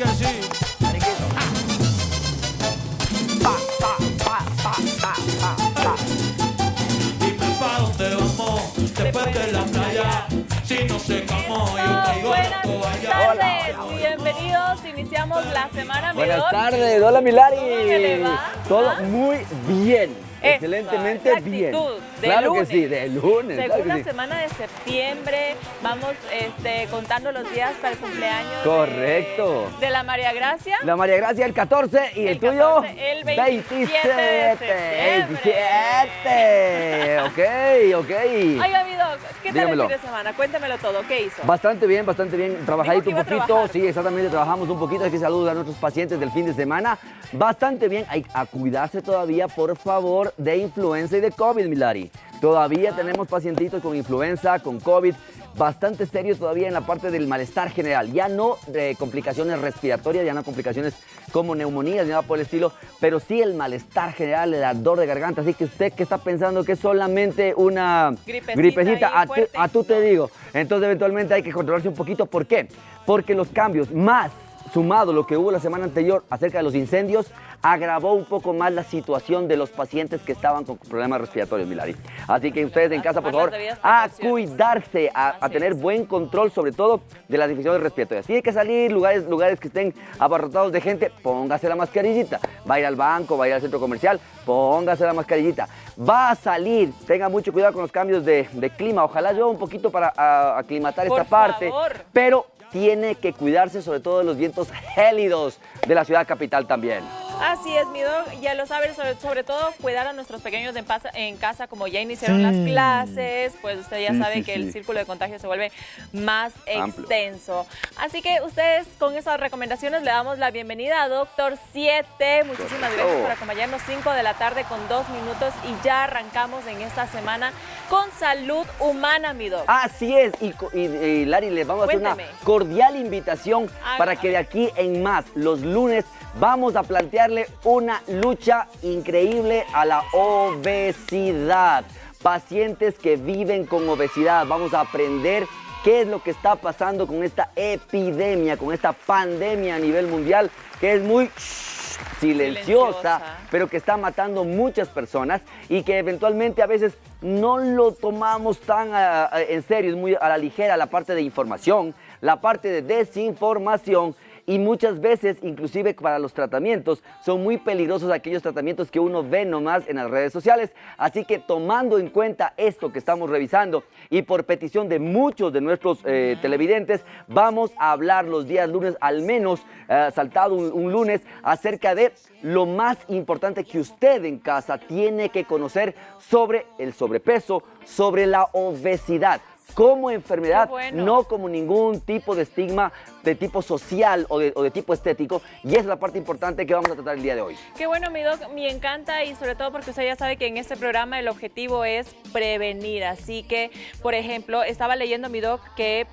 que sí. Dime pa' dónde vamos después de la playa. Si no se camó, yo traigo la toalla. Buenas tardes, bienvenidos. Iniciamos la semana. Buenas tardes, hola Milari. ¿Cómo me le va? Todo muy bien, Esa, excelentemente esa bien. actitud de Claro lunes. que sí, de lunes. claro Segunda que sí. semana de septiembre, vamos contando los días para el cumpleaños. Correcto. De la María Gracia. La María Gracia el 14 y el tuyo 14, el 27 de septiembre. 27. Ok. Oiga, mi Doc, ¿qué tal Dígamelo. el fin de semana? Cuéntemelo todo, ¿qué hizo? Bastante bien. Trabajadito Dijo un que iba a poquito. trabajar. Sí, exactamente, trabajamos un poquito. Aquí saludos a nuestros pacientes del fin de semana. Bastante bien. Hay a cuidarse todavía, por favor, de influenza y de COVID, Milari. Todavía tenemos pacientitos con influenza, con COVID, bastante serio todavía en la parte del malestar general. Ya no de complicaciones respiratorias, ya no complicaciones como neumonías ni nada por el estilo, pero sí el malestar general, el ardor de garganta. Así que usted que está pensando que es solamente una gripecita, ahí fuerte, a tú te no. digo. Entonces eventualmente hay que controlarse un poquito. ¿Por qué? Porque los cambios más sumado lo que hubo la semana anterior acerca de los incendios, agravó un poco más la situación de los pacientes que estaban con problemas respiratorios, Milari. Así que ustedes en casa, por Tomar favor, las debidas a precauciones. cuidarse, a Así tener es. buen control, sobre todo, de las infecciones respiratorias. Si hay que salir, lugares que estén abarrotados de gente, póngase la mascarillita. Va a ir al banco, va a ir al centro comercial, póngase la mascarillita. Va a salir, tenga mucho cuidado con los cambios de clima. Ojalá llueva un poquito para aclimatar Por esta parte. favor. Pero tiene que cuidarse sobre todo de los vientos gélidos de la ciudad capital también. Así es, mi Doc, ya lo sabes, sobre todo cuidar a nuestros pequeños en casa, como ya iniciaron las clases, pues usted ya sabe que el círculo de contagio se vuelve más Amplio. extenso. Así que ustedes con esas recomendaciones le damos la bienvenida a Doctor 7. Muchísimas gracias por acompañarnos, 5 de la tarde con 2 minutos y ya arrancamos en esta semana con salud humana, mi Doc. Así es, y Lari, les vamos a hacer Cuénteme. una cordial invitación Ah, para a que ver. de aquí en más, los lunes, vamos a plantearle una lucha increíble a la obesidad. Pacientes que viven con obesidad, vamos a aprender qué es lo que está pasando con esta epidemia, con esta pandemia a nivel mundial, que es muy silenciosa, pero que está matando muchas personas y que eventualmente a veces no lo tomamos tan en serio, es muy a la ligera la parte de información, la parte de desinformación. Y muchas veces, inclusive para los tratamientos, son muy peligrosos aquellos tratamientos que uno ve nomás en las redes sociales. Así que tomando en cuenta esto que estamos revisando y por petición de muchos de nuestros televidentes, vamos a hablar los días lunes, al menos saltado un lunes, acerca de lo más importante que usted en casa tiene que conocer sobre el sobrepeso, sobre la obesidad. Como enfermedad, bueno. no como ningún tipo de estigma de tipo social o de tipo estético. Y esa es la parte importante que vamos a tratar el día de hoy. Qué bueno, mi Doc, me encanta y sobre todo porque usted ya sabe que en este programa el objetivo es prevenir. Así que, por ejemplo, estaba leyendo, mi Doc, que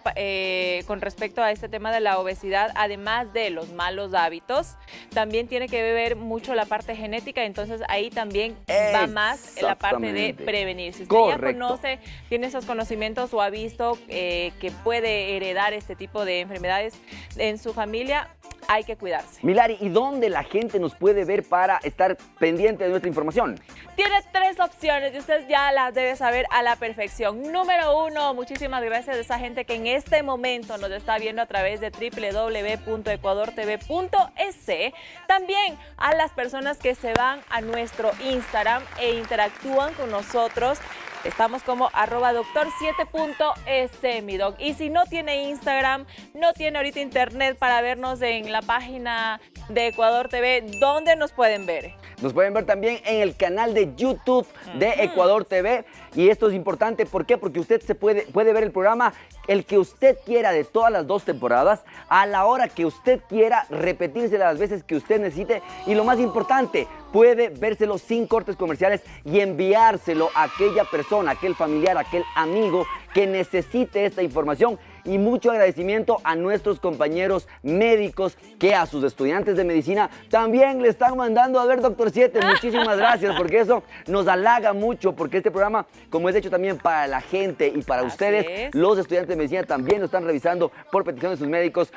con respecto a este tema de la obesidad, además de los malos hábitos, también tiene que ver mucho la parte genética. Entonces ahí también va más en la parte de Exactamente. prevenir. Si usted Correcto. ya conoce, tiene esos conocimientos o ha visto que puede heredar este tipo de enfermedades en su familia, hay que cuidarse. Milari, ¿y dónde la gente nos puede ver para estar pendiente de nuestra información? Tiene 3 opciones y usted ya las debe saber a la perfección. Número 1, muchísimas gracias a esa gente que en este momento nos está viendo a través de www.ecuadortv.es. También a las personas que se van a nuestro Instagram e interactúan con nosotros. Estamos como @doctor7.es, mi Doc. Y si no tiene Instagram, no tiene ahorita internet para vernos en la página de Ecuador TV, ¿dónde nos pueden ver? Nos pueden ver también en el canal de YouTube de Ecuador TV. Y esto es importante, ¿por qué? Porque usted puede ver el programa el que usted quiera de todas las 2 temporadas, a la hora que usted quiera, repetirse las veces que usted necesite. Y lo más importante, puede vérselo sin cortes comerciales y enviárselo a aquella persona, aquel familiar, aquel amigo que necesite esta información. y mucho agradecimiento a nuestros compañeros médicos que a sus estudiantes de medicina también le están mandando a ver Doctor 7. Muchísimas gracias, porque eso nos halaga mucho, porque este programa, como es hecho también para la gente y para ustedes, los estudiantes de medicina también lo están revisando por petición de sus médicos,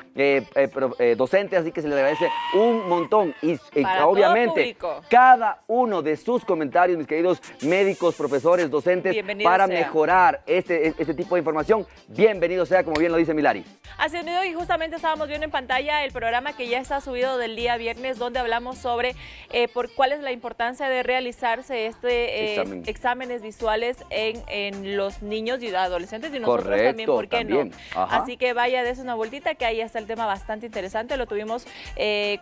docentes, así que se les agradece un montón. Y obviamente, cada uno de sus comentarios, mis queridos médicos, profesores, docentes, para mejorar este tipo de información, bienvenido sea, como bien lo dice Milari. Así es, y justamente estábamos viendo en pantalla el programa que ya está subido del día viernes, donde hablamos sobre cuál es la importancia de realizarse exámenes visuales en los niños y adolescentes, y nosotros también, ¿por qué no? Así que vaya, des una vueltita, que ahí está el tema bastante interesante. Lo tuvimos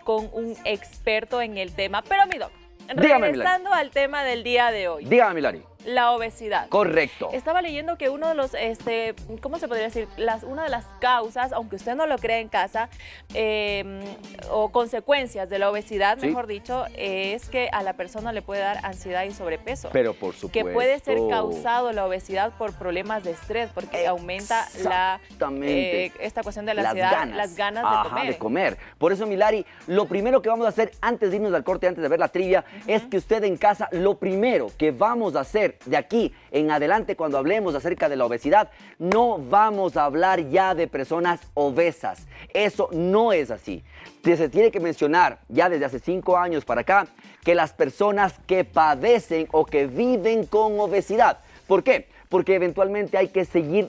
con un experto en el tema. Pero mi doc, regresando al tema del día de hoy. Dígame, Milari. La obesidad. Correcto. Estaba leyendo que uno de los, ¿cómo se podría decir? Una de las causas, aunque usted no lo crea en casa, o consecuencias de la obesidad, mejor dicho, es que a la persona le puede dar ansiedad y sobrepeso. Pero por supuesto. Que puede ser causado la obesidad por problemas de estrés, porque aumenta esta cuestión de la ansiedad, las ganas de comer. Por eso, Milari, lo primero que vamos a hacer antes de irnos al corte, antes de ver la trivia, es que usted en casa, lo primero que vamos a hacer de aquí en adelante, cuando hablemos acerca de la obesidad, no vamos a hablar ya de personas obesas. Eso no es así. Se tiene que mencionar ya desde hace 5 años para acá que las personas que padecen o que viven con obesidad. ¿Por qué? Porque eventualmente hay que seguir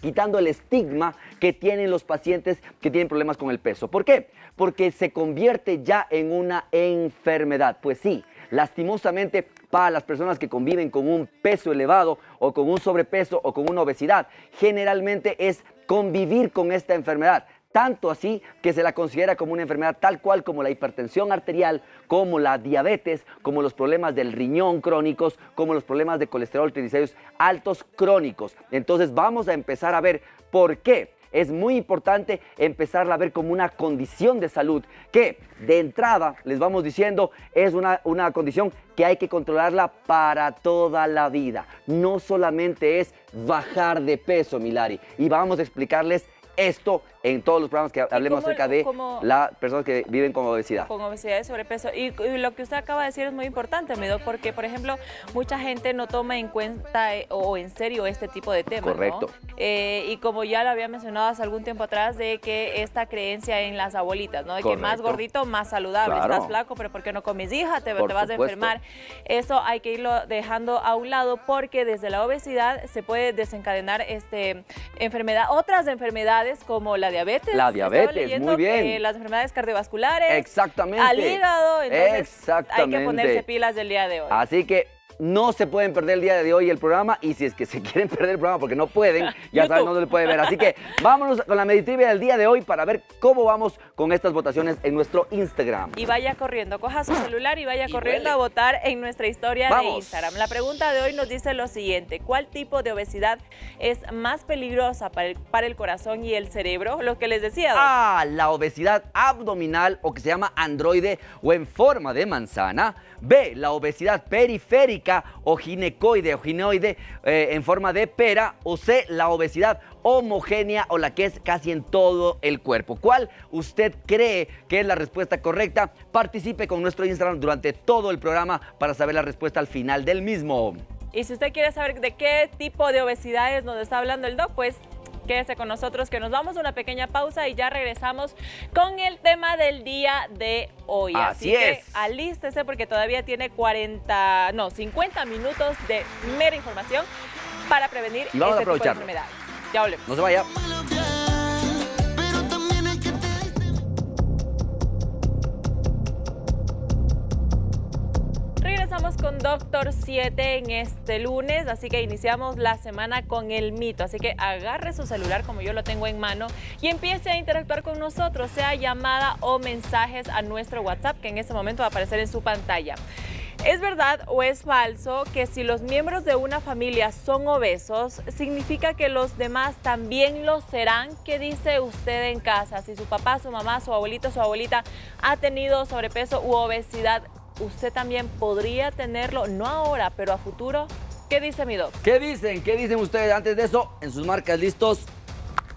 quitando el estigma que tienen los pacientes que tienen problemas con el peso. ¿Por qué? Porque se convierte ya en una enfermedad. Pues sí, lastimosamente, para las personas que conviven con un peso elevado o con un sobrepeso o con una obesidad, generalmente es convivir con esta enfermedad. Tanto así que se la considera como una enfermedad tal cual como la hipertensión arterial, como la diabetes, como los problemas del riñón crónicos, como los problemas de colesterol, triglicéridos altos crónicos. Entonces vamos a empezar a ver por qué. Es muy importante empezarla a ver como una condición de salud que, de entrada, les vamos diciendo, es una condición que hay que controlarla para toda la vida. No solamente es bajar de peso, Milari. Y vamos a explicarles esto en todos los programas que hablemos acerca de las personas que viven con obesidad. Con obesidad y sobrepeso. Y lo que usted acaba de decir es muy importante, Mido, porque, por ejemplo, mucha gente no toma en cuenta o en serio este tipo de temas. Correcto. ¿No? Y como ya lo había mencionado hace algún tiempo atrás, de que esta creencia en las abuelitas, ¿no? De que más gordito, más saludable. Claro. Estás flaco, pero ¿por qué no comes, hija? Te vas a enfermar. Eso hay que irlo dejando a un lado, porque desde la obesidad se puede desencadenar otras enfermedades como la diabetes. La diabetes, muy bien. Las enfermedades cardiovasculares. Exactamente. Al hígado. Entonces exactamente. Hay que ponerse pilas del día de hoy. Así que no se pueden perder el día de hoy el programa, y si es que se quieren perder el programa porque no pueden, ya saben dónde lo pueden ver. Así que vámonos con la Meditrivia del día de hoy para ver cómo vamos con estas votaciones en nuestro Instagram. Y vaya corriendo, coja su celular y vaya corriendo a votar en nuestra historia de Instagram. La pregunta de hoy nos dice lo siguiente: ¿cuál tipo de obesidad es más peligrosa para el corazón y el cerebro? Lo que les decía, ¿no? La obesidad abdominal, o que se llama androide o en forma de manzana. B, la obesidad periférica o ginecoide o gineoide en forma de pera. O C, la obesidad homogénea, o la que es casi en todo el cuerpo. ¿Cuál usted cree que es la respuesta correcta? Participe con nuestro Instagram durante todo el programa para saber la respuesta al final del mismo. Y si usted quiere saber de qué tipo de obesidades nos está hablando el doc, pues quédese con nosotros, que nos vamos a una pequeña pausa y ya regresamos con el tema del día de hoy. Así es. Que alístese, porque todavía tiene 50 minutos de mera información para prevenir este tipo de enfermedades. Ya volvemos. No se vaya. Regresamos con Doctor 7 en este lunes, así que iniciamos la semana con el mito. Así que agarre su celular, como yo lo tengo en mano, y empiece a interactuar con nosotros, sea llamada o mensajes a nuestro WhatsApp, que en este momento va a aparecer en su pantalla. ¿Es verdad o es falso que si los miembros de una familia son obesos, significa que los demás también lo serán? ¿Qué dice usted en casa? Si su papá, su mamá, su abuelito, su abuelita ha tenido sobrepeso u obesidad, ¿usted también podría tenerlo? No ahora, pero a futuro. ¿Qué dice mi doc? ¿Qué dicen? ¿Qué dicen ustedes? Antes de eso, en sus marcas, listos.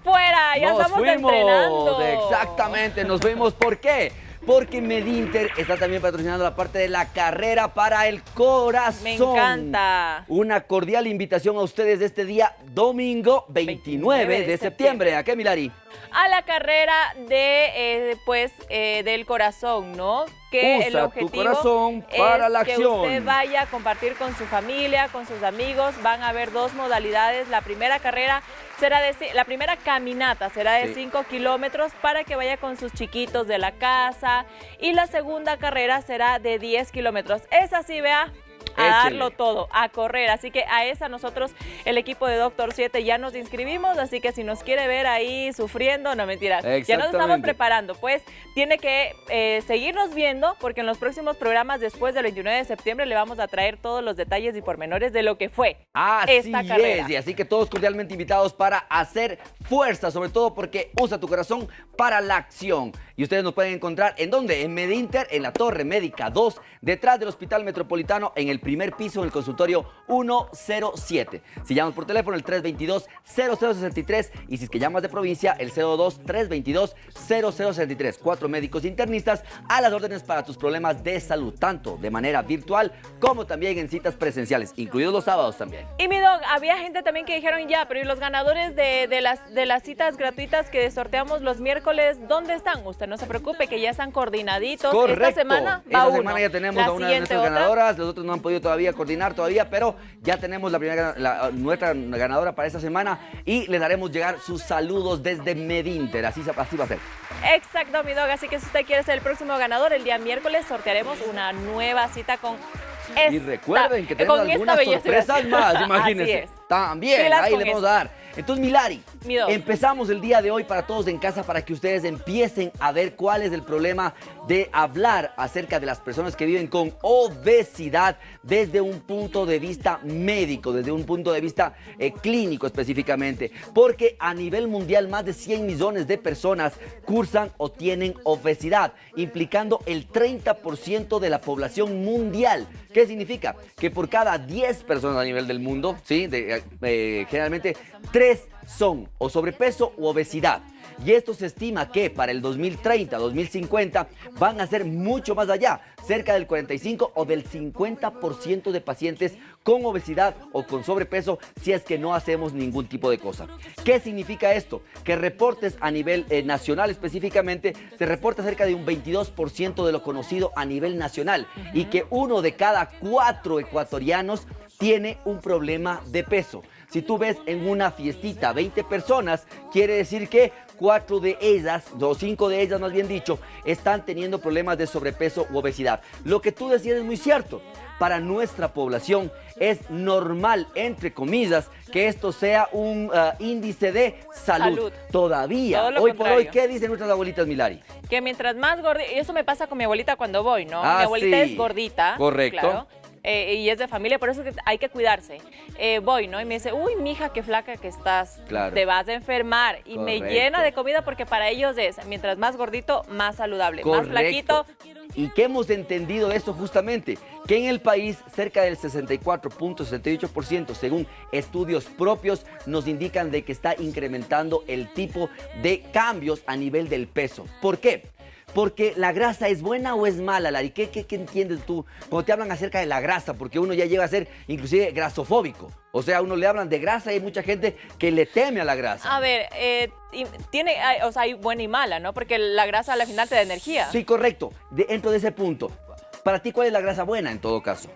fuera, ya Nos estamos fuimos, entrenando. exactamente, nos fuimos. ¿Por qué? Porque Medinter está también patrocinando la parte de la carrera para el corazón. Me encanta. Una cordial invitación a ustedes de este día, domingo 29 de septiembre. ¿A qué, Milari? A la carrera de, del corazón, ¿no? Que el Usa objetivo tu corazón para es la que acción. usted vaya a compartir con su familia, con sus amigos. Van a haber dos modalidades. La primera carrera será la primera caminata será de 5 kilómetros para que vaya con sus chiquitos de la casa. Y la segunda carrera será de 10 kilómetros. Esa sí, vea. A darlo todo, a correr. Así que a esa nosotros, el equipo de Doctor 7, ya nos inscribimos. Así que si nos quiere ver ahí sufriendo, no mentiras. Ya nos estamos preparando. Pues tiene que seguirnos viendo, porque en los próximos programas después del 29 de septiembre le vamos a traer todos los detalles y pormenores de lo que fue esta carrera. Y así que todos cordialmente invitados para hacer fuerza, sobre todo porque usa tu corazón para la acción. Y ustedes nos pueden encontrar, ¿en dónde? En Medinter, en la Torre Médica 2, detrás del Hospital Metropolitano, en el primer piso, en el consultorio 107. Si llamas por teléfono, el 322-0063, y si es que llamas de provincia, el 02-322-0063. 4 médicos internistas a las órdenes para tus problemas de salud, tanto de manera virtual como también en citas presenciales, incluidos los sábados también. Y mi dog, había gente también que dijeron ya, pero ¿y los ganadores de las citas gratuitas que sorteamos los miércoles, dónde están? Usted no se preocupe, que ya están coordinaditos. Correcto. Esta semana Esta semana ya tenemos a una de nuestras ganadoras. Los otros no han podido todavía coordinar pero ya tenemos nuestra ganadora para esta semana y le daremos llegar sus saludos desde Medinter. Así va a ser. Exacto, mi dog. Así que si usted quiere ser el próximo ganador, el día miércoles sortearemos una nueva cita con y recuerden que tenemos algunas sorpresas más, imagínense. También, ahí le vamos a dar. Entonces, Milari, empezamos el día de hoy para todos en casa para que ustedes empiecen a ver cuál es el problema de hablar acerca de las personas que viven con obesidad desde un punto de vista médico, desde un punto de vista clínico específicamente. Porque a nivel mundial más de 100 millones de personas cursan o tienen obesidad, implicando el 30% de la población mundial. ¿Qué significa? Que por cada 10 personas a nivel del mundo, ¿sí? Generalmente 3 son o sobrepeso u obesidad. Y esto se estima que para el 2030, 2050 van a ser mucho más allá, cerca del 45 o del 50% de pacientes con obesidad o con sobrepeso si es que no hacemos ningún tipo de cosa. ¿Qué significa esto? Que reportes a nivel nacional específicamente, se reporta cerca de un 22% de lo conocido a nivel nacional y que 1 de cada 4 ecuatorianos tiene un problema de peso. Si tú ves en una fiestita 20 personas, quiere decir que 4 de ellas, o 5 de ellas más bien dicho, están teniendo problemas de sobrepeso u obesidad. Lo que tú decías es muy cierto. Para nuestra población es normal, entre comillas, que esto sea un índice de salud. Todavía, hoy por hoy, ¿qué dicen nuestras abuelitas, Milari? Que mientras más gordita, y eso me pasa con mi abuelita cuando voy, ¿no? Mi abuelita es gordita. Correcto. Claro. Y es de familia, por eso es que hay que cuidarse. Voy, ¿no? Y me dice, uy, mija, qué flaca que estás, te vas a enfermar. Y me llena de comida porque para ellos es, mientras más gordito, más saludable. Más flaquito. ¿Y qué hemos entendido eso justamente? Que en el país cerca del 64.68%, según estudios propios, nos indican de que está incrementando el tipo de cambios a nivel del peso. ¿Por qué? Porque la grasa es buena o es mala, Lari. ¿Qué entiendes tú cuando te hablan acerca de la grasa? Porque uno ya llega a ser inclusive grasofóbico. O sea, a uno le hablan de grasa y hay mucha gente que le teme a la grasa. A ver, hay buena y mala, ¿no? Porque la grasa al final te da energía. Sí, correcto. Dentro de ese punto, para ti, ¿cuál es la grasa buena en todo caso?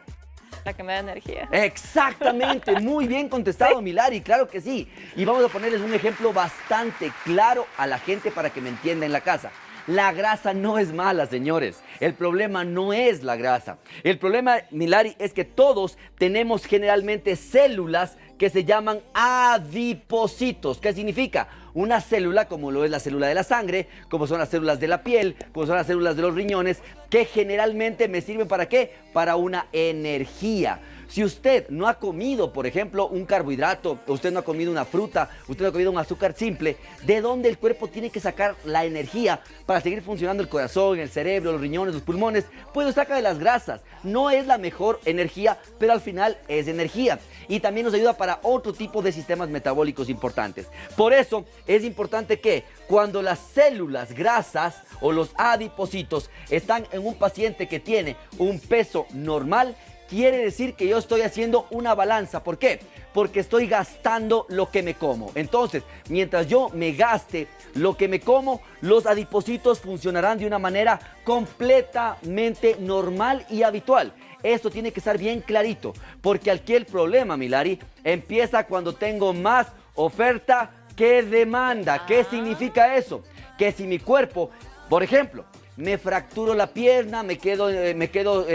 La que me da energía. Exactamente, muy bien contestado, ¿sí? Milari, claro que sí. Y vamos a ponerles un ejemplo bastante claro a la gente para que me entienda en la casa. La grasa no es mala, señores. El problema no es la grasa. El problema, Milari, es que todos tenemos generalmente células que se llaman adipocitos. ¿Qué significa? Una célula, como lo es la célula de la sangre, como son las células de la piel, como son las células de los riñones, que generalmente me sirven ¿para qué? Para una energía. Si usted no ha comido, por ejemplo, un carbohidrato, usted no ha comido una fruta, usted no ha comido un azúcar simple, ¿de dónde el cuerpo tiene que sacar la energía para seguir funcionando el corazón, el cerebro, los riñones, los pulmones? Pues lo saca de las grasas. No es la mejor energía, pero al final es energía. Y también nos ayuda para otro tipo de sistemas metabólicos importantes. Por eso es importante que cuando las células grasas o los adipocitos están en un paciente que tiene un peso normal, quiere decir que yo estoy haciendo una balanza. ¿Por qué? Porque estoy gastando lo que me como. Entonces, mientras yo me gaste lo que me como, los adipocitos funcionarán de una manera completamente normal y habitual. Esto tiene que estar bien clarito, porque aquí el problema, Milari, empieza cuando tengo más oferta que demanda. ¿Qué significa eso? Que si mi cuerpo, por ejemplo, me fracturo la pierna, me quedo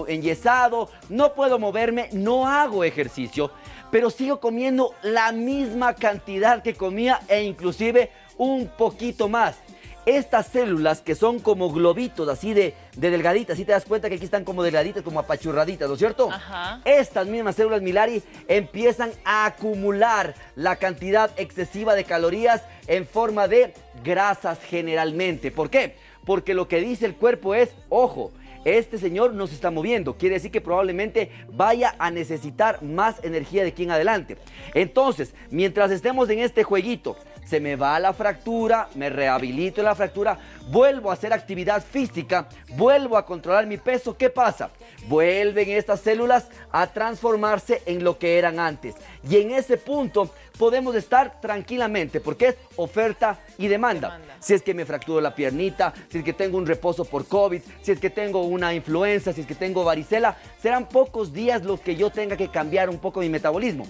enyesado, no puedo moverme, no hago ejercicio, pero sigo comiendo la misma cantidad que comía e inclusive un poquito más. Estas células que son como globitos así de delgaditas, ¿sí te das cuenta que aquí están como delgaditas, como apachurraditas, ¿no es cierto? Ajá. Estas mismas células, Milari, empiezan a acumular la cantidad excesiva de calorías en forma de grasas generalmente. ¿Por qué? Porque lo que dice el cuerpo es, ojo, este señor no se está moviendo, quiere decir que probablemente vaya a necesitar más energía de aquí en adelante. Entonces, mientras estemos en este jueguito, se me va la fractura, me rehabilito la fractura, vuelvo a hacer actividad física, vuelvo a controlar mi peso, ¿qué pasa? Vuelven estas células a transformarse en lo que eran antes. Y en ese punto podemos estar tranquilamente, porque es oferta y demanda. Si es que me fracturo la piernita, si es que tengo un reposo por COVID, si es que tengo una influenza, si es que tengo varicela, serán pocos días los que yo tenga que cambiar un poco mi metabolismo.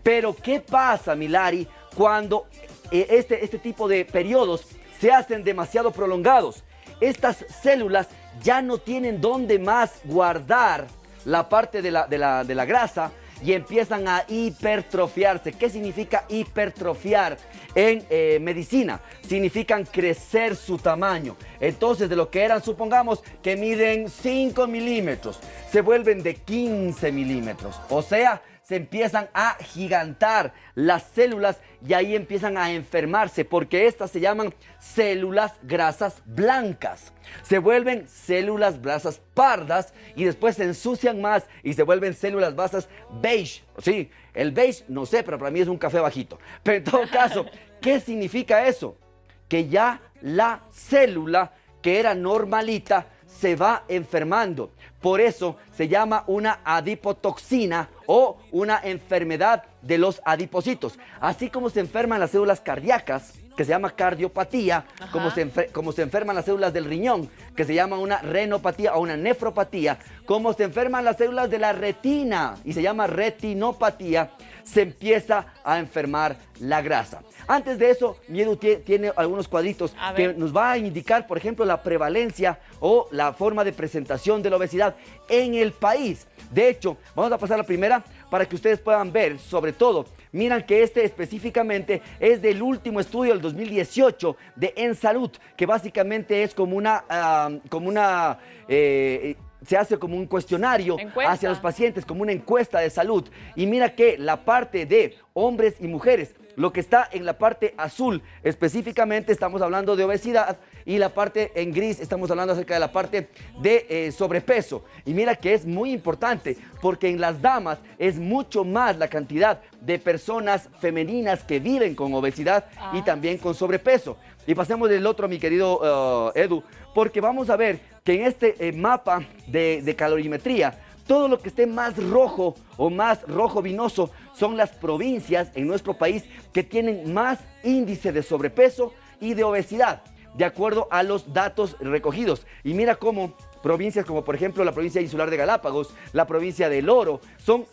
Pero ¿qué pasa, Milari, cuando este tipo de periodos se hacen demasiado prolongados? Estas células ya no tienen dónde más guardar la parte de la grasa y empiezan a hipertrofiarse. ¿Qué significa hipertrofiar? En medicina significan crecer su tamaño. Entonces, de lo que eran, supongamos que miden 5 milímetros, se vuelven de 15 milímetros. O sea, se empiezan a gigantar las células y ahí empiezan a enfermarse, porque estas se llaman células grasas blancas. Se vuelven células grasas pardas y después se ensucian más y se vuelven células grasas beige. Sí, el beige, no sé, pero para mí es un café bajito. Pero en todo caso, ¿qué significa eso? Que ya la célula que era normalita se va enfermando. Por eso se llama una adipotoxina o una enfermedad de los adipocitos. Así como se enferman las células cardíacas, que se llama cardiopatía, como se enferman las células del riñón, que se llama una renopatía o una nefropatía, como se enferman las células de la retina y se llama retinopatía, se empieza a enfermar la grasa. Antes de eso, Miedu tiene algunos cuadritos que nos va a indicar, por ejemplo, la prevalencia o la forma de presentación de la obesidad en el país. De hecho, vamos a pasar a la primera para que ustedes puedan ver, sobre todo, miran que este específicamente es del último estudio del 2018 de En Salud, que básicamente es como se hace como un cuestionario hacia los pacientes, como una encuesta de salud. Y mira que la parte de hombres y mujeres, lo que está en la parte azul específicamente estamos hablando de obesidad y la parte en gris estamos hablando acerca de la parte de sobrepeso. Y mira que es muy importante porque en las damas es mucho más la cantidad de personas femeninas que viven con obesidad y también con sobrepeso. Y pasemos del otro, mi querido Edu, porque vamos a ver que en este mapa de calorimetría, todo lo que esté más rojo o más rojo vinoso son las provincias en nuestro país que tienen más índice de sobrepeso y de obesidad, de acuerdo a los datos recogidos. Y mira cómo provincias como por ejemplo la provincia insular de Galápagos, la provincia del Oro, son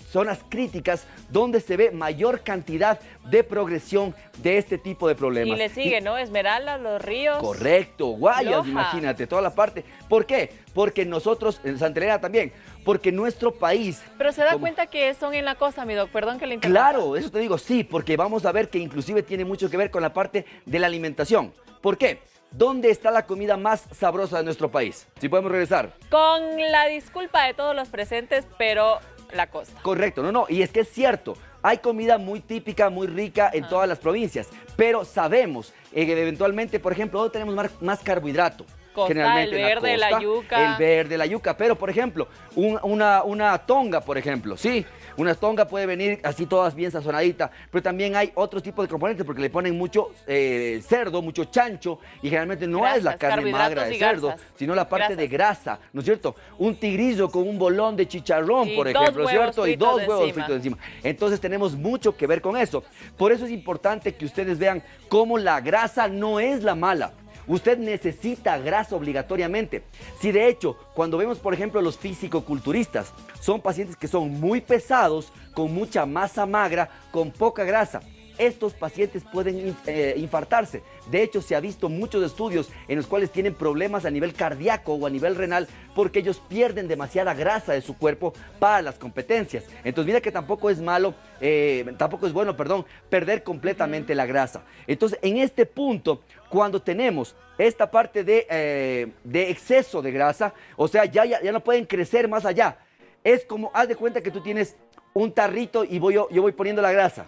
zonas críticas donde se ve mayor cantidad de progresión de este tipo de problemas. Y le sigue, ¿no? Esmeralda, Los Ríos. Correcto, Guayas, Loja. Imagínate, toda la parte. ¿Por qué? Porque nosotros, en Santa Elena también, porque nuestro país... Pero se da cuenta que son en la costa, mi doc, perdón que le interrumpa. Claro, eso te digo, sí, porque vamos a ver que inclusive tiene mucho que ver con la parte de la alimentación. ¿Por qué? ¿dónde está la comida más sabrosa de nuestro país? Si podemos regresar. Con la disculpa de todos los presentes, pero la costa. Correcto, no, y es que es cierto. Hay comida muy típica, muy rica en todas las provincias, pero sabemos que eventualmente, por ejemplo, ¿dónde tenemos más carbohidrato? Costa, el verde, la yuca. El verde, la yuca, pero por ejemplo, una tonga, por ejemplo, sí, una tonga puede venir así todas bien sazonadita, pero también hay otros tipos de componentes porque le ponen mucho cerdo, mucho chancho y generalmente no es la carne magra de cerdo, sino la parte de grasa, ¿no es cierto? Un tigrillo con un bolón de chicharrón, por ejemplo, ¿cierto? Y 2 huevos fritos encima. Entonces tenemos mucho que ver con eso. Por eso es importante que ustedes vean cómo la grasa no es la mala. Usted necesita grasa obligatoriamente. Si de hecho, cuando vemos, por ejemplo, los físico-culturistas, son pacientes que son muy pesados, con mucha masa magra, con poca grasa. Estos pacientes pueden infartarse. De hecho, se ha visto muchos estudios en los cuales tienen problemas a nivel cardíaco o a nivel renal porque ellos pierden demasiada grasa de su cuerpo para las competencias. Entonces, mira que tampoco es malo, perder completamente la grasa. Entonces, en este punto, cuando tenemos esta parte de exceso de grasa, o sea, ya no pueden crecer más allá. Es como, haz de cuenta que tú tienes un tarrito y yo voy poniendo la grasa.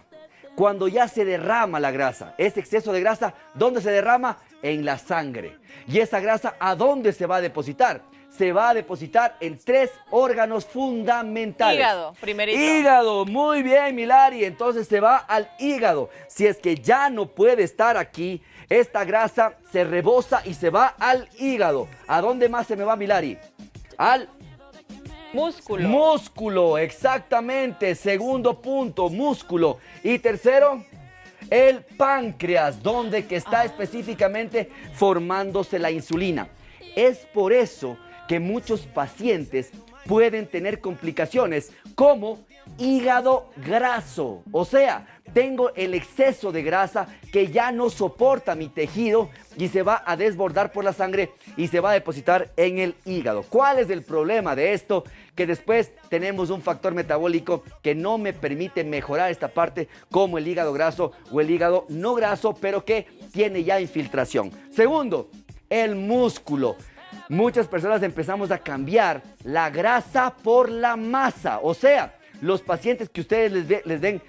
Cuando ya se derrama la grasa, ese exceso de grasa, ¿dónde se derrama? En la sangre. ¿Y esa grasa a dónde se va a depositar? Se va a depositar en 3 órganos fundamentales. Hígado, primerito. Hígado, muy bien, Milari. Entonces se va al hígado. Si es que ya no puede estar aquí, esta grasa se rebosa y se va al hígado. ¿A dónde más se me va, Milari? Al músculo. Músculo, exactamente. Segundo punto, músculo. Y tercero, el páncreas, donde que está específicamente formándose la insulina. Es por eso que muchos pacientes pueden tener complicaciones como hígado graso. O sea, tengo el exceso de grasa que ya no soporta mi tejido y se va a desbordar por la sangre y se va a depositar en el hígado. ¿Cuál es el problema de esto? Que después tenemos un factor metabólico que no me permite mejorar esta parte, como el hígado graso o el hígado no graso, pero que tiene ya infiltración. Segundo, el músculo. Muchas personas empezamos a cambiar la grasa por la masa. O sea, los pacientes que ustedes les ven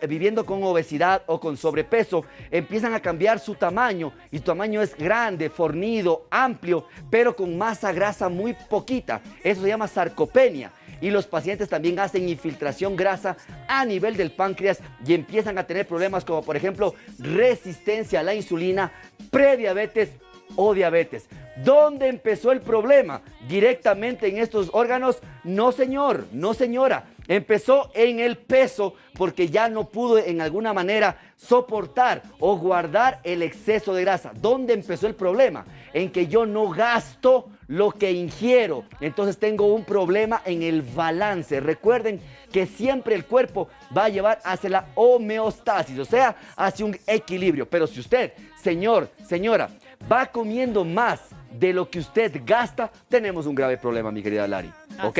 viviendo con obesidad o con sobrepeso, empiezan a cambiar su tamaño y su tamaño es grande, fornido, amplio, pero con masa grasa muy poquita. Eso se llama sarcopenia. Y los pacientes también hacen infiltración grasa a nivel del páncreas y empiezan a tener problemas como, por ejemplo, resistencia a la insulina, prediabetes o diabetes. ¿Dónde empezó el problema? ¿Directamente en estos órganos? No, señor, no, señora. Empezó en el peso porque ya no pudo en alguna manera soportar o guardar el exceso de grasa. ¿Dónde empezó el problema? En que yo no gasto lo que ingiero. Entonces tengo un problema en el balance. Recuerden que siempre el cuerpo va a llevar hacia la homeostasis, o sea, hacia un equilibrio. Pero si usted, señor, señora, va comiendo más de lo que usted gasta, tenemos un grave problema, mi querida Lari. ¿Ok?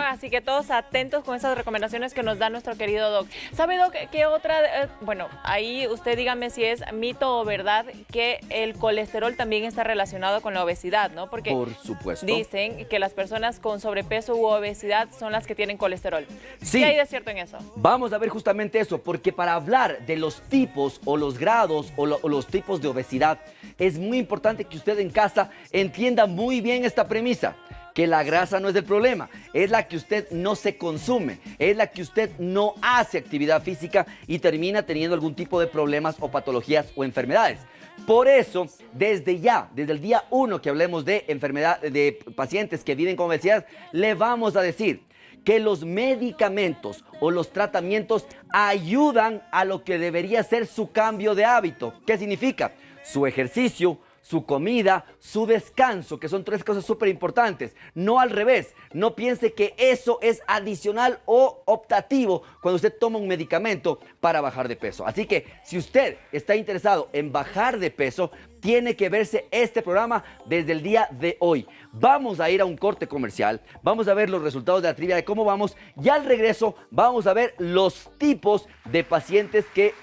Así que todos atentos con esas recomendaciones que nos da nuestro querido Doc. ¿Sabe, Doc, qué otra? Bueno, ahí usted dígame si es mito o verdad que el colesterol también está relacionado con la obesidad, ¿no? Porque por supuesto, dicen que las personas con sobrepeso u obesidad son las que tienen colesterol. Sí. ¿Qué hay de cierto en eso? Vamos a ver justamente eso, porque para hablar de los tipos o los grados o los tipos de obesidad, es muy importante que usted en casa entienda muy bien esta premisa. Que la grasa no es el problema, es la que usted no se consume, es la que usted no hace actividad física y termina teniendo algún tipo de problemas o patologías o enfermedades. Por eso, desde el día 1 que hablemos de enfermedad, de pacientes que viven con obesidad, le vamos a decir que los medicamentos o los tratamientos ayudan a lo que debería ser su cambio de hábito. ¿Qué significa? Su ejercicio, su comida, su descanso, que son 3 cosas súper importantes. No al revés, no piense que eso es adicional o optativo cuando usted toma un medicamento para bajar de peso. Así que si usted está interesado en bajar de peso, tiene que verse este programa desde el día de hoy. Vamos a ir a un corte comercial, vamos a ver los resultados de la trivia de cómo vamos y al regreso vamos a ver los tipos de pacientes que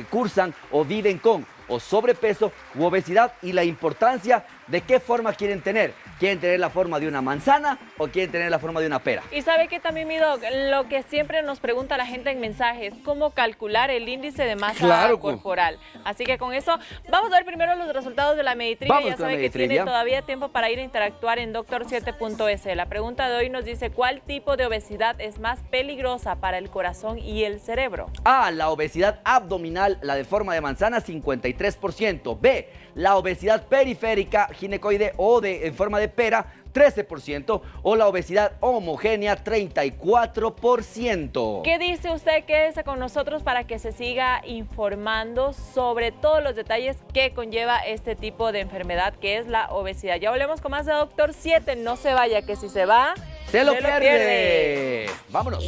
cursan o viven con o sobrepeso u obesidad y la importancia de qué forma quieren tener. ¿Quieren tener la forma de una manzana o quieren tener la forma de una pera? Y sabe que también, mi doc, lo que siempre nos pregunta la gente en mensajes, ¿cómo calcular el índice de masa corporal? Así que con eso, vamos a ver primero los resultados de la Meditrivia. Ya sabe que tiene todavía tiempo para ir a interactuar en doctor7.es. La pregunta de hoy nos dice, ¿cuál tipo de obesidad es más peligrosa para el corazón y el cerebro? A, la obesidad abdominal, la de forma de manzana, 53%. B, la obesidad periférica, ginecoide o en forma de pera, 13%, o la obesidad homogénea, 34%. ¿Qué dice usted? Quédese con nosotros para que se siga informando sobre todos los detalles que conlleva este tipo de enfermedad que es la obesidad. Ya volvemos con más de Doctor 7. No se vaya, que si se va, se lo pierde. Vámonos.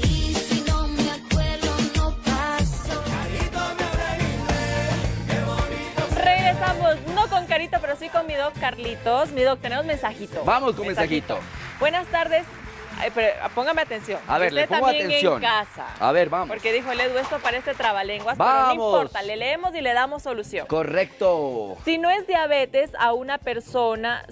Regresamos, no con Carito, pero sí con mi doc Carlitos. Mi doc, tenemos mensajito. Vamos con mensajito. Buenas tardes. Ay, pero póngame atención. A ver, le pongo atención. En casa. A ver, vamos. Porque dijo el Edu, esto parece trabalenguas, vamos. Pero no importa, le leemos y le damos solución. Correcto. Si no es diabetes a una persona,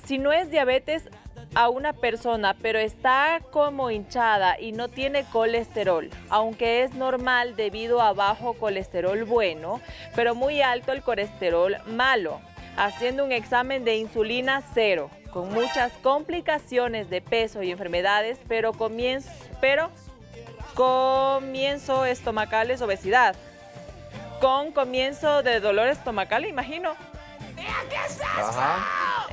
pero está como hinchada y no tiene colesterol, aunque es normal debido a bajo colesterol bueno, pero muy alto el colesterol malo, haciendo un examen de insulina 0, con muchas complicaciones de peso y enfermedades, pero comienzo estomacales, obesidad, con comienzo de dolor estomacal, imagino. Ajá.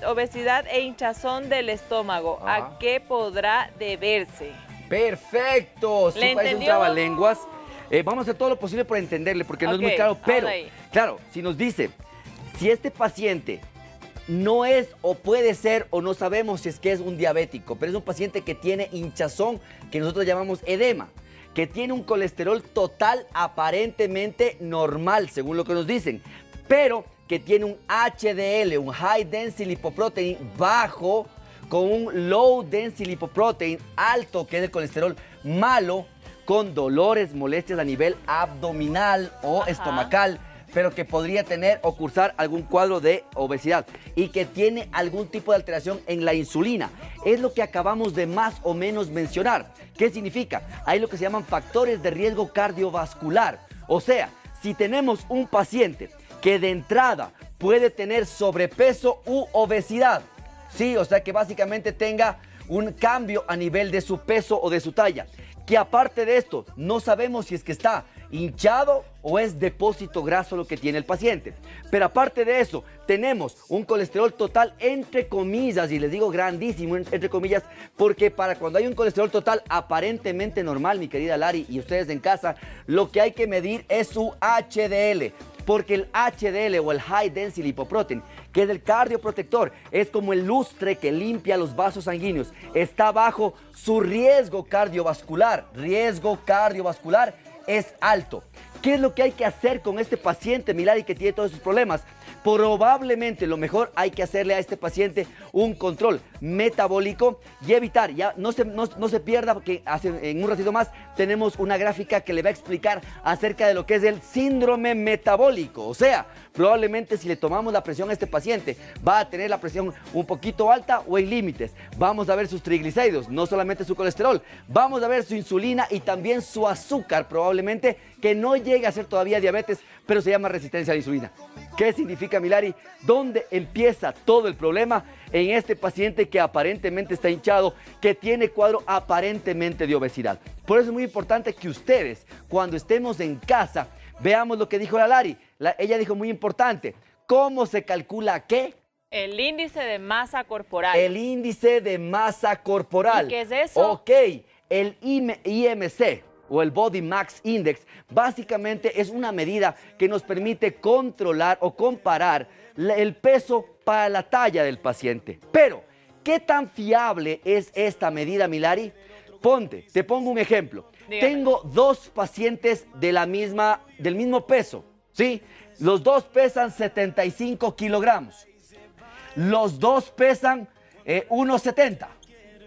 Obesidad e hinchazón del estómago. Ajá. ¿A qué podrá deberse? Perfecto. Sí, parece un trabalenguas. Vamos a hacer todo lo posible por entenderle, porque no es muy claro. Pero, claro, si nos dice, si este paciente no es o puede ser o no sabemos si es que es un diabético, pero es un paciente que tiene hinchazón, que nosotros llamamos edema, que tiene un colesterol total aparentemente normal, según lo que nos dicen, pero que tiene un HDL, un High Density Lipoprotein bajo, con un Low Density Lipoprotein alto, que es el colesterol malo, con dolores, molestias a nivel abdominal o estomacal, pero que podría tener o cursar algún cuadro de obesidad y que tiene algún tipo de alteración en la insulina. Es lo que acabamos de más o menos mencionar. ¿Qué significa? Hay lo que se llaman factores de riesgo cardiovascular. O sea, si tenemos un paciente que de entrada puede tener sobrepeso u obesidad, sí, o sea que básicamente tenga un cambio a nivel de su peso o de su talla, que aparte de esto no sabemos si es que está hinchado o es depósito graso lo que tiene el paciente. Pero aparte de eso, tenemos un colesterol total entre comillas, y les digo grandísimo entre comillas, porque para cuando hay un colesterol total aparentemente normal, mi querida Lari, y ustedes en casa, lo que hay que medir es su HDL. Porque el HDL o el High Density Lipoprotein, que es el cardioprotector, es como el lustre que limpia los vasos sanguíneos. Está bajo su riesgo cardiovascular. Riesgo cardiovascular es alto. ¿Qué es lo que hay que hacer con este paciente, Milari, que tiene todos esos problemas? Probablemente lo mejor hay que hacerle a este paciente un control metabólico y evitar, ya no se pierda, porque en un ratito más tenemos una gráfica que le va a explicar acerca de lo que es el síndrome metabólico. O sea, probablemente si le tomamos la presión a este paciente, va a tener la presión un poquito alta o en límites. Vamos a ver sus triglicéridos, no solamente su colesterol. Vamos a ver su insulina y también su azúcar, probablemente que no llegue a ser todavía diabetes, pero se llama resistencia a la insulina. ¿Qué significa, Milari? ¿Dónde empieza todo el problema? En este paciente que aparentemente está hinchado, que tiene cuadro aparentemente de obesidad. Por eso es muy importante que ustedes, cuando estemos en casa, veamos lo que dijo la Lari. Ella dijo muy importante, ¿cómo se calcula qué? El índice de masa corporal. El índice de masa corporal. ¿Y qué es eso? Ok, el IMC o el Body Mass Index, básicamente es una medida que nos permite controlar o comparar el peso para la talla del paciente. Pero, ¿qué tan fiable es esta medida, Milari? Te pongo un ejemplo. Dígame. Tengo dos pacientes del mismo peso, ¿sí? Los dos pesan 75 kilogramos. Los dos pesan 1,70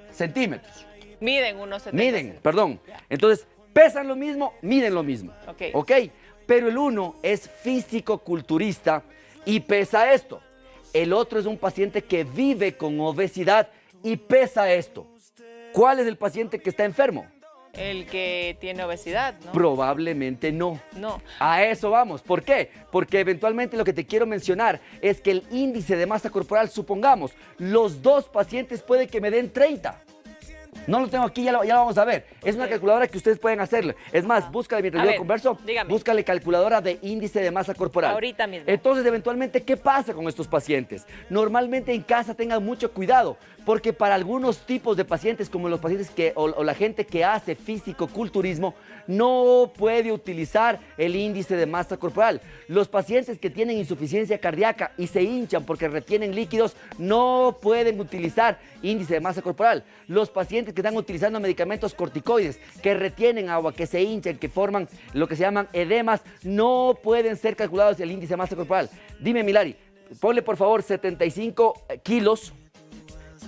centímetros. Miden 1,70. Perdón. Entonces, pesan lo mismo, miden lo mismo. Ok. ¿Ok? Pero el uno es físico-culturista y pesa esto. El otro es un paciente que vive con obesidad y pesa esto. ¿Cuál es el paciente que está enfermo? El que tiene obesidad, ¿no? Probablemente no. No. A eso vamos. ¿Por qué? Porque eventualmente lo que te quiero mencionar es que el índice de masa corporal, supongamos, los dos pacientes puede que me den 30. No lo tengo aquí, ya lo vamos a ver. Es una calculadora que ustedes pueden hacerlo. Es más, búscale mientras yo converso, búscale calculadora de índice de masa corporal. Ahorita mismo. Entonces, eventualmente, ¿qué pasa con estos pacientes? Normalmente en casa tengan mucho cuidado, porque para algunos tipos de pacientes, como los pacientes o la gente que hace físico-culturismo, no puede utilizar el índice de masa corporal. Los pacientes que tienen insuficiencia cardíaca y se hinchan porque retienen líquidos, no pueden utilizar índice de masa corporal. Los pacientes que están utilizando medicamentos corticoides, que retienen agua, que se hinchan, que forman lo que se llaman edemas, no pueden ser calculados el índice de masa corporal. Dime, Milari, ponle por favor 75 kilos.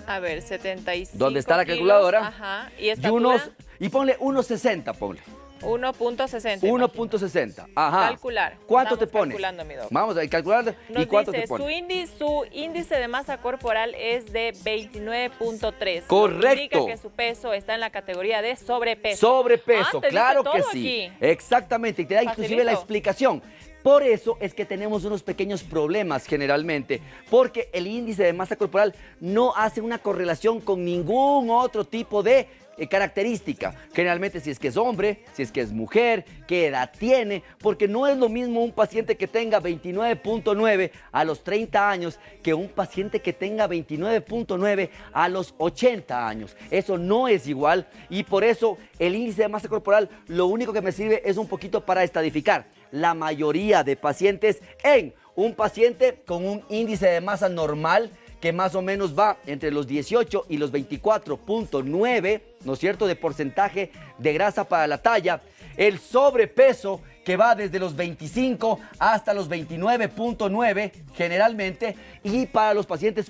A ver, 75 ¿Dónde está la calculadora? Kilos, ajá. ¿Y estatura? Y ponle 1,60, ponle. 1.60. 1.60. Ajá. Calcular. ¿Cuánto Estamos te pone? calculando, mi doc. Vamos a calcular. ¿Y cuánto te pone? Su índice de masa corporal es de 29.3. Correcto. Indica que su peso está en la categoría de sobrepeso. Sobrepeso, te claro dice que todo sí. aquí. Exactamente. Y te da inclusive Facilito. la explicación. Por eso es que tenemos unos pequeños problemas generalmente, porque el índice de masa corporal no hace una correlación con ningún otro tipo de característica. Generalmente si es que es hombre, si es que es mujer, qué edad tiene, porque no es lo mismo un paciente que tenga 29.9 a los 30 años que un paciente que tenga 29.9 a los 80 años. Eso no es igual y por eso el índice de masa corporal lo único que me sirve es un poquito para estadificar la mayoría de pacientes en un paciente con un índice de masa normal que más o menos va entre los 18 y los 24.9, ¿no es cierto?, de porcentaje de grasa para la talla. El sobrepeso que va desde los 25 hasta los 29.9 generalmente, y para los pacientes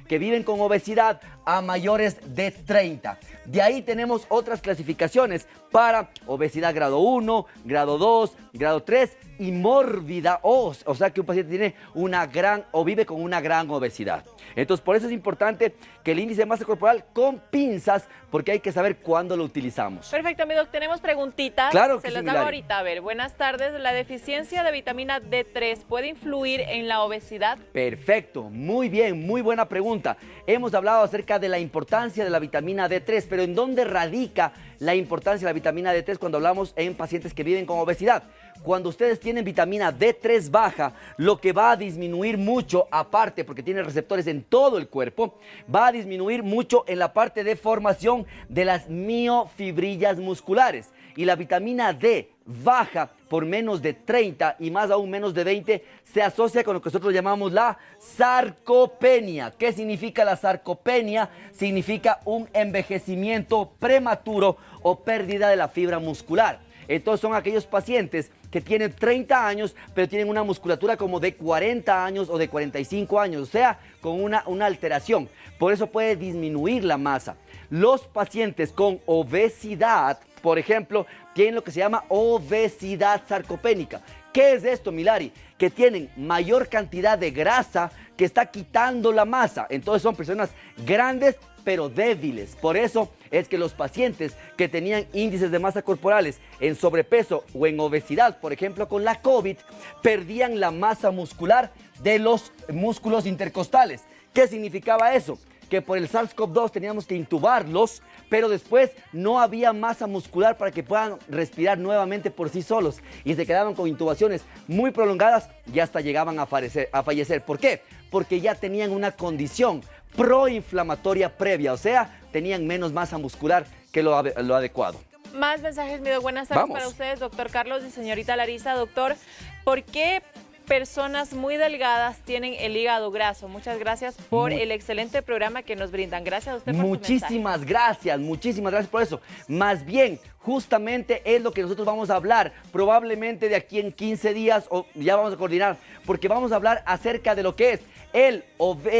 que viven con obesidad a mayores de 30. De ahí tenemos otras clasificaciones para obesidad grado 1, grado 2, grado 3 y mórbida, o sea que un paciente tiene una gran o vive con una gran obesidad. Entonces, por eso es importante que el índice de masa corporal con pinzas, porque hay que saber cuándo lo utilizamos. Perfecto, mi doc, tenemos preguntitas. Claro que se sí, las Milari. hago ahorita. A ver, buenas tardes. ¿La deficiencia de vitamina D3 puede influir en la obesidad? Perfecto, muy bien, muy buena pregunta. Hemos hablado acerca de la importancia de la vitamina D3, pero ¿en dónde radica la importancia de la vitamina D3 cuando hablamos en pacientes que viven con obesidad? Cuando ustedes tienen vitamina D3 baja, lo que va a disminuir mucho, aparte porque tiene receptores en todo el cuerpo, va a disminuir mucho en la parte de formación de las miofibrillas musculares. Y la vitamina D baja por menos de 30 y más aún menos de 20 se asocia con lo que nosotros llamamos la sarcopenia. ¿Qué significa la sarcopenia? Significa un envejecimiento prematuro o pérdida de la fibra muscular. Entonces son aquellos pacientes que tienen 30 años, pero tienen una musculatura como de 40 años o de 45 años, o sea, con una alteración. Por eso puede disminuir la masa. Los pacientes con obesidad, por ejemplo, tienen lo que se llama obesidad sarcopénica. ¿Qué es esto, Milari? Que tienen mayor cantidad de grasa que está quitando la masa. Entonces son personas grandes pero débiles. Por eso es que los pacientes que tenían índices de masa corporales en sobrepeso o en obesidad, por ejemplo con la COVID, perdían la masa muscular de los músculos intercostales. ¿Qué significaba eso? Que por el SARS-CoV-2 teníamos que intubarlos, pero después no había masa muscular para que puedan respirar nuevamente por sí solos y se quedaban con intubaciones muy prolongadas y hasta llegaban a fallecer. ¿Por qué? Porque ya tenían una condición proinflamatoria previa, o sea, tenían menos masa muscular que lo adecuado. Más mensajes, mi doc. Buenas tardes Vamos. para ustedes, doctor Carlos y señorita Larisa. Doctor, ¿por qué personas muy delgadas tienen el hígado graso? Muchas gracias por el excelente programa que nos brindan. Gracias a usted por su muchísimas gracias por eso. Más bien, justamente es lo que nosotros vamos a hablar, probablemente de aquí en 15 días o ya vamos a coordinar, porque vamos a hablar acerca de lo que es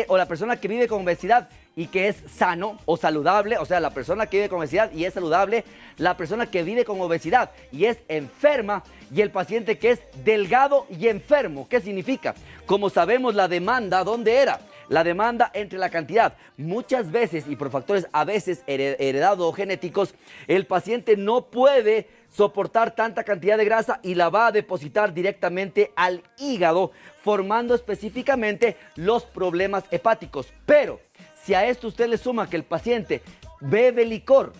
la persona que vive con obesidad y que es sano o saludable, o sea, la persona que vive con obesidad y es saludable, la persona que vive con obesidad y es enferma, y el paciente que es delgado y enfermo. ¿Qué significa? Como sabemos, la demanda, ¿dónde era? La demanda entre la cantidad. Muchas veces, y por factores a veces heredados o genéticos, el paciente no puede soportar tanta cantidad de grasa y la va a depositar directamente al hígado, formando específicamente los problemas hepáticos. Pero si a esto usted le suma que el paciente bebe licor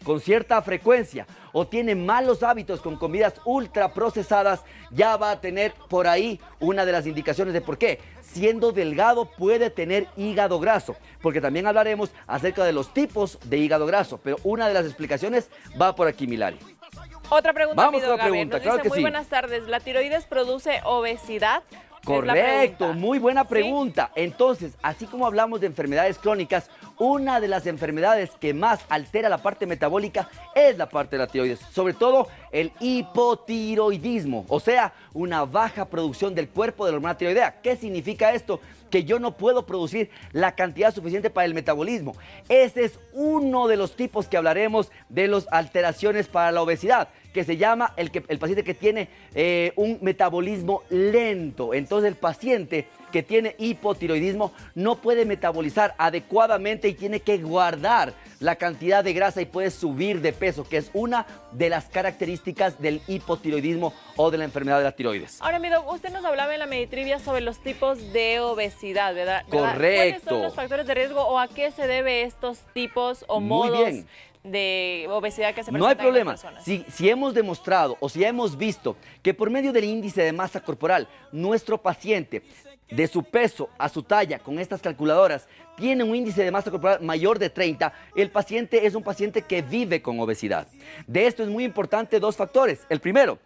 con cierta frecuencia o tiene malos hábitos con comidas ultraprocesadas, ya va a tener por ahí una de las indicaciones de por qué, siendo delgado, puede tener hígado graso, porque también hablaremos acerca de los tipos de hígado graso, pero una de las explicaciones va por aquí, Milari. Otra pregunta, Vamos mi con la Doc, pregunta, nos claro dice, que muy sí. buenas tardes, ¿la tiroides produce obesidad? Correcto, muy buena ¿Sí? pregunta. Entonces, así como hablamos de enfermedades crónicas, una de las enfermedades que más altera la parte metabólica es la parte de la tiroides, sobre todo el hipotiroidismo, o sea, una baja producción del cuerpo de la hormona tiroidea. ¿Qué significa esto? Que yo no puedo producir la cantidad suficiente para el metabolismo. Ese es uno de los tipos que hablaremos de las alteraciones para la obesidad, que se llama el paciente que tiene un metabolismo lento. Entonces el paciente que tiene hipotiroidismo no puede metabolizar adecuadamente y tiene que guardar la cantidad de grasa y puede subir de peso, que es una de las características del hipotiroidismo o de la enfermedad de la tiroides. Ahora, mi Doc, usted nos hablaba en la Meditrivia sobre los tipos de obesidad, ¿verdad? Correcto. ¿Cuáles son los factores de riesgo o a qué se debe estos tipos o Muy modos bien. de obesidad que se presentan No hay en las problema. personas? Si hemos demostrado o si hemos visto que por medio del índice de masa corporal, nuestro paciente, de su peso a su talla, con estas calculadoras, tiene un índice de masa corporal mayor de 30, el paciente es un paciente que vive con obesidad. De esto es muy importante dos factores. El primero,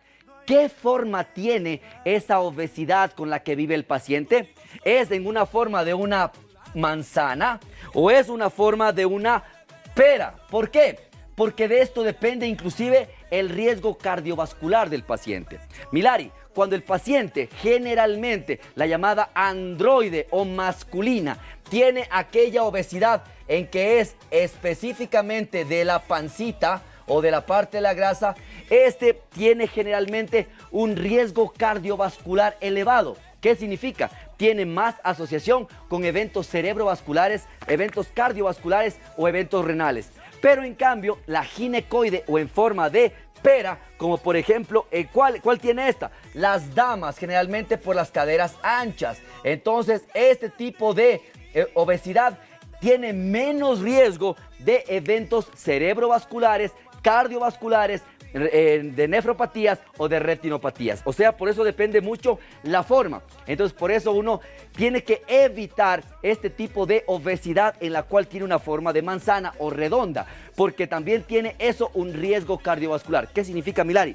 ¿qué forma tiene esa obesidad con la que vive el paciente? ¿Es en una forma de una manzana o es una forma de una pera? ¿Por qué? Porque de esto depende inclusive el riesgo cardiovascular del paciente. Milari, cuando el paciente, generalmente la llamada androide o masculina, tiene aquella obesidad en que es específicamente de la pancita o de la parte de la grasa, este tiene generalmente un riesgo cardiovascular elevado. ¿Qué significa? Tiene más asociación con eventos cerebrovasculares, eventos cardiovasculares o eventos renales. Pero en cambio, la ginecoide o en forma de pera, como por ejemplo, ¿cuál tiene esta? Las damas, generalmente por las caderas anchas. Entonces, este tipo de obesidad tiene menos riesgo de eventos cerebrovasculares, cardiovasculares, de nefropatías o de retinopatías. O sea, por eso depende mucho la forma. Entonces, por eso uno tiene que evitar este tipo de obesidad en la cual tiene una forma de manzana o redonda, porque también tiene eso un riesgo cardiovascular. ¿Qué significa, Milari?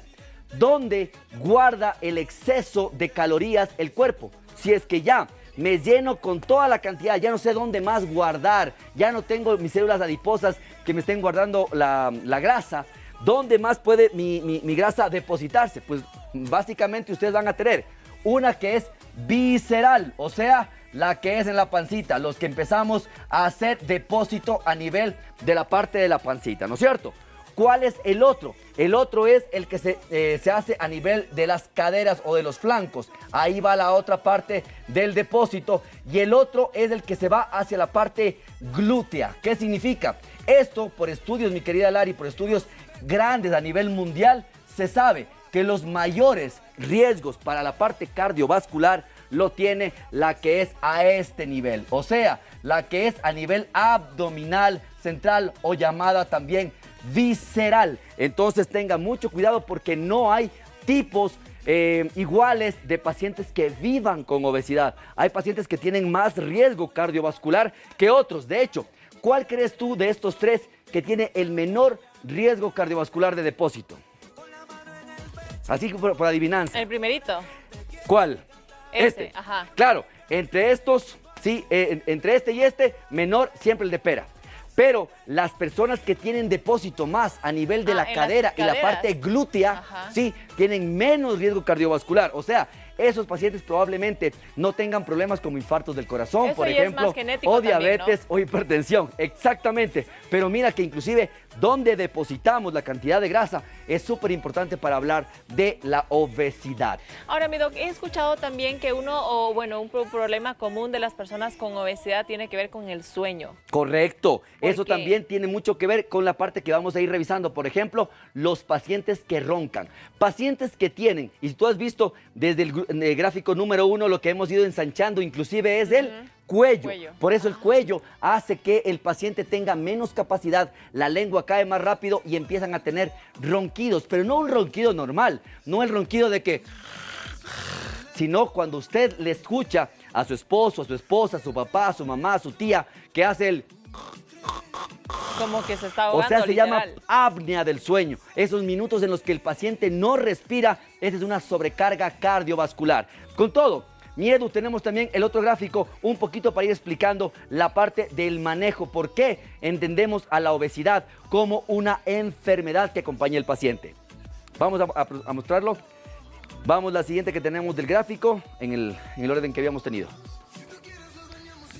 ¿Dónde guarda el exceso de calorías el cuerpo? Si es que ya me lleno con toda la cantidad, ya no sé dónde más guardar, ya no tengo mis células adiposas que me estén guardando la grasa, ¿dónde más puede mi grasa depositarse? Pues básicamente ustedes van a tener una que es visceral, o sea, la que es en la pancita, los que empezamos a hacer depósito a nivel de la parte de la pancita, ¿no es cierto? ¿Cuál es el otro? El otro es el que se hace a nivel de las caderas o de los flancos. Ahí va la otra parte del depósito. Y el otro es el que se va hacia la parte glútea. ¿Qué significa? Esto, por estudios, mi querida Lari, por estudios grandes a nivel mundial, se sabe que los mayores riesgos para la parte cardiovascular lo tiene la que es a este nivel. O sea, la que es a nivel abdominal central o llamada también visceral. Entonces tenga mucho cuidado porque no hay tipos iguales de pacientes que vivan con obesidad. Hay pacientes que tienen más riesgo cardiovascular que otros. De hecho, ¿cuál crees tú de estos tres que tiene el menor riesgo cardiovascular de depósito? Así que por adivinanza. El primerito. ¿Cuál? Este, ajá. Claro, entre estos, sí, entre este y este, menor siempre el de pera. Pero las personas que tienen depósito más a nivel de la cadera y la parte glútea, Ajá. sí, tienen menos riesgo cardiovascular. O sea, esos pacientes probablemente no tengan problemas como infartos del corazón, Eso por ya es ejemplo, más genético o también, diabetes, ¿no? o hipertensión. Exactamente. Pero mira que inclusive donde depositamos la cantidad de grasa es súper importante para hablar de la obesidad. Ahora, mi doc, he escuchado también que un problema común de las personas con obesidad tiene que ver con el sueño. Correcto. Eso qué? también tiene mucho que ver con la parte que vamos a ir revisando. Por ejemplo, los pacientes que roncan. Pacientes que tienen, y si tú has visto desde el gráfico número 1, lo que hemos ido ensanchando inclusive es el cuello. Por eso el cuello hace que el paciente tenga menos capacidad, la lengua cae más rápido y empiezan a tener ronquidos, pero no un ronquido normal, no el ronquido de que... sino cuando usted le escucha a su esposo, a su esposa, a su papá, a su mamá, a su tía, que hace el... Como que se está ahogando, o sea, se literal. llama apnea del sueño. Esos minutos en los que el paciente no respira, esa es una sobrecarga cardiovascular. Con todo, Edu, tenemos también el otro gráfico, un poquito para ir explicando la parte del manejo. ¿Por qué entendemos a la obesidad como una enfermedad que acompaña al paciente? Vamos a mostrarlo. Vamos a la siguiente que tenemos del gráfico, en el orden que habíamos tenido.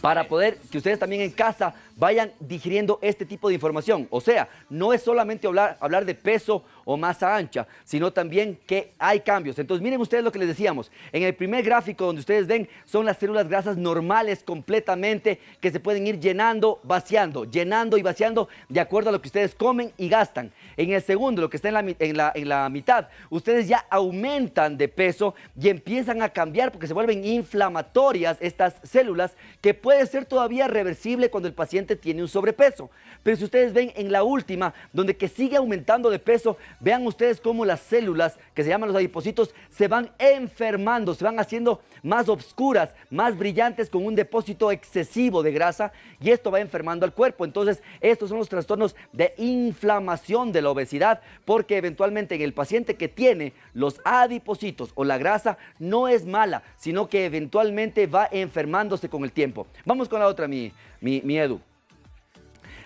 Para poder que ustedes también en casa vayan digiriendo este tipo de información. O sea, no es solamente hablar de peso o masa ancha, sino también que hay cambios. Entonces, miren ustedes lo que les decíamos. En el primer gráfico donde ustedes ven son las células grasas normales completamente que se pueden ir llenando, vaciando, llenando y vaciando de acuerdo a lo que ustedes comen y gastan. En el segundo, lo que está en la mitad, ustedes ya aumentan de peso y empiezan a cambiar porque se vuelven inflamatorias estas células, que puede ser todavía reversible cuando el paciente tiene un sobrepeso. Pero si ustedes ven en la última, donde que sigue aumentando de peso, vean ustedes cómo las células, que se llaman los adipocitos, se van enfermando, se van haciendo más oscuras, más brillantes, con un depósito excesivo de grasa, y esto va enfermando al cuerpo. Entonces, estos son los trastornos de inflamación de la obesidad, porque eventualmente en el paciente que tiene los adipocitos o la grasa, no es mala, sino que eventualmente va enfermándose con el tiempo. Vamos con la otra, mi Edu.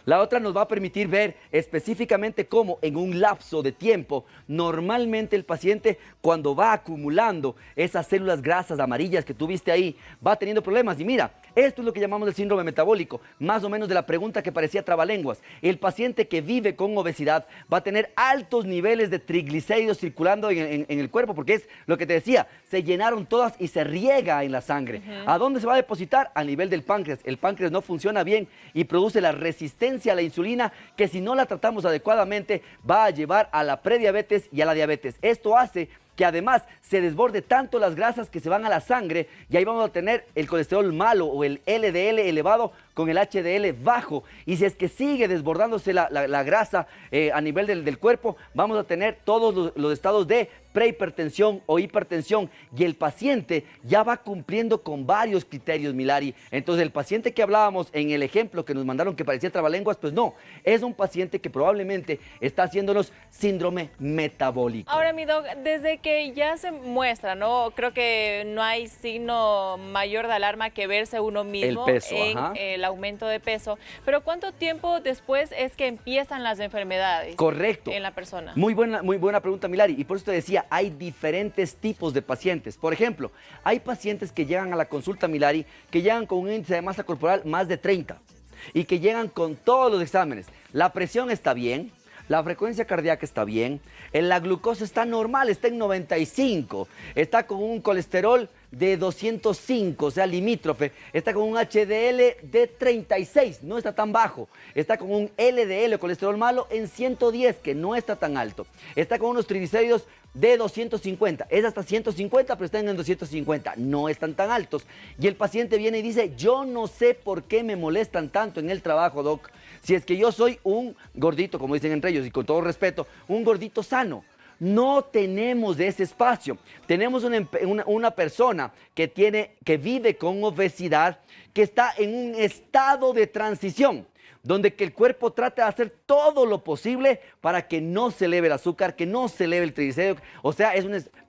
La otra nos va a permitir ver específicamente cómo en un lapso de tiempo, normalmente el paciente, cuando va acumulando esas células grasas amarillas que tú viste ahí, va teniendo problemas. Y mira, esto es lo que llamamos el síndrome metabólico, más o menos de la pregunta que parecía trabalenguas. El paciente que vive con obesidad va a tener altos niveles de triglicéridos circulando en el cuerpo, porque es lo que te decía, se llenaron todas y se riega en la sangre. ¿A dónde se va a depositar? A nivel del páncreas. El páncreas no funciona bien y produce la resistencia a la insulina, que si no la tratamos adecuadamente va a llevar a la prediabetes y a la diabetes. Esto hace que además se desborde tanto las grasas que se van a la sangre, y ahí vamos a tener el colesterol malo o el LDL elevado con el HDL bajo. Y si es que sigue desbordándose la grasa a nivel del cuerpo, vamos a tener todos los estados de prehipertensión o hipertensión, y el paciente ya va cumpliendo con varios criterios, Milari. Entonces, el paciente que hablábamos en el ejemplo que nos mandaron que parecía trabalenguas, pues no, es un paciente que probablemente está haciéndonos síndrome metabólico. Ahora, mi doc, desde que ya se muestra, ¿no? Creo que no hay signo mayor de alarma que verse uno mismo El peso, en ajá. el aumento de peso. Pero ¿cuánto tiempo después es que empiezan las enfermedades? Correcto. En la persona. Muy buena pregunta, Milari. Y por eso te decía, hay diferentes tipos de pacientes. Por ejemplo, hay pacientes que llegan a la consulta, Milari, que llegan con un índice de masa corporal más de 30 y que llegan con todos los exámenes. La presión está bien, la frecuencia cardíaca está bien, la glucosa está normal, está en 95, está con un colesterol de 205, o sea, limítrofe, está con un HDL de 36, no está tan bajo, está con un LDL, colesterol malo, en 110, que no está tan alto, está con unos triglicéridos de 250, es hasta 150, pero están en 250, no están tan altos. Y el paciente viene y dice, yo no sé por qué me molestan tanto en el trabajo, doc, si es que yo soy un gordito, como dicen entre ellos, y con todo respeto, un gordito sano. No tenemos de ese espacio. Tenemos una persona que vive con obesidad, que está en un estado de transición, donde que el cuerpo trata de hacer todo lo posible para que no se eleve el azúcar, que no se eleve el triglicérido. O sea,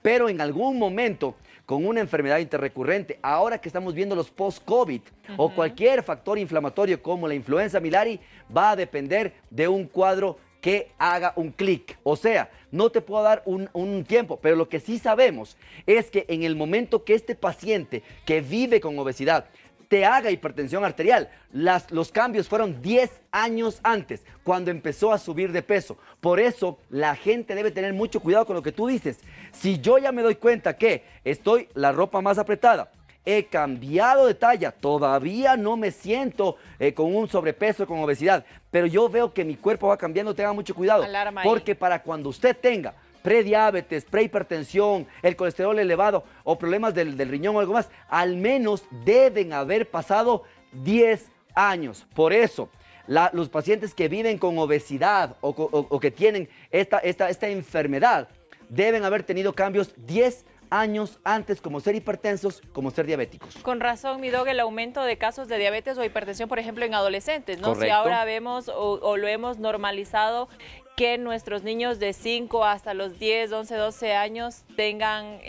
pero en algún momento, con una enfermedad interrecurrente, ahora que estamos viendo los post-COVID o cualquier factor inflamatorio como la influenza, Milari, va a depender de un cuadro que haga un clic. O sea, no te puedo dar un tiempo, pero lo que sí sabemos es que en el momento que este paciente que vive con obesidad te haga hipertensión arterial, los cambios fueron 10 años antes, cuando empezó a subir de peso. Por eso la gente debe tener mucho cuidado con lo que tú dices. Si yo ya me doy cuenta que estoy la ropa más apretada, he cambiado de talla, todavía no me siento con un sobrepeso, con obesidad, pero yo veo que mi cuerpo va cambiando, tenga mucho cuidado. Alarma ahí. Porque para cuando usted tenga prediabetes, prehipertensión, el colesterol elevado o problemas del riñón o algo más, al menos deben haber pasado 10 años. Por eso, los pacientes que viven con obesidad o que tienen esta enfermedad deben haber tenido cambios 10 años antes, como ser hipertensos, como ser diabéticos. Con razón, mi Doc, el aumento de casos de diabetes o hipertensión, por ejemplo, en adolescentes, ¿no? Correcto. Si ahora vemos o lo hemos normalizado que nuestros niños de 5 hasta los 10, 11, 12 años tengan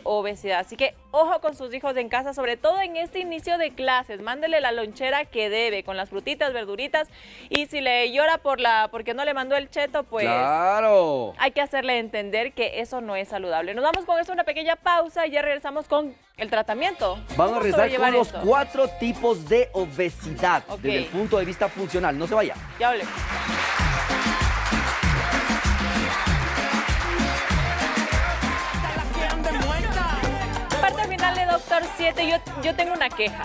obesidad. Así que ojo con sus hijos en casa, sobre todo en este inicio de clases. Mándele la lonchera que debe, con las frutitas, verduritas. Y si le llora porque no le mandó el cheto, pues ¡claro! hay que hacerle entender que eso no es saludable. Nos vamos con eso una pequeña pausa y ya regresamos con el tratamiento. Vamos a regresar con sobrellevar los esto? 4 tipos de obesidad Ok. desde el punto de vista funcional. No se vaya. Ya hablemos. Parte final de Doctor 7, yo tengo una queja.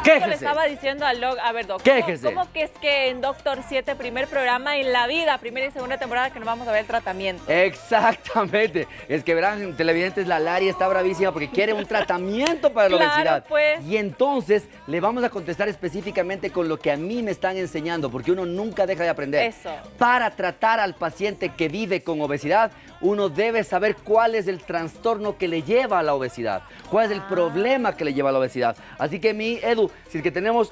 Yo le ¡Quéjese! estaba diciendo al Doc, a ver, Doc, Quéjese. ¿cómo que es que en Doctor 7, primer programa en la vida, primera y segunda temporada, que nos vamos a ver el tratamiento? Exactamente. Es que verán, televidentes, la Lari está bravísima porque quiere un tratamiento para la Claro, obesidad. pues. Y entonces le vamos a contestar específicamente con lo que a mí me están enseñando, porque uno nunca deja de aprender. Eso. Para tratar al paciente que vive con obesidad, uno debe saber cuál es el trastorno que le lleva a la obesidad, cuál es el problema que le lleva a la obesidad. Así que mi Edu, si es que tenemos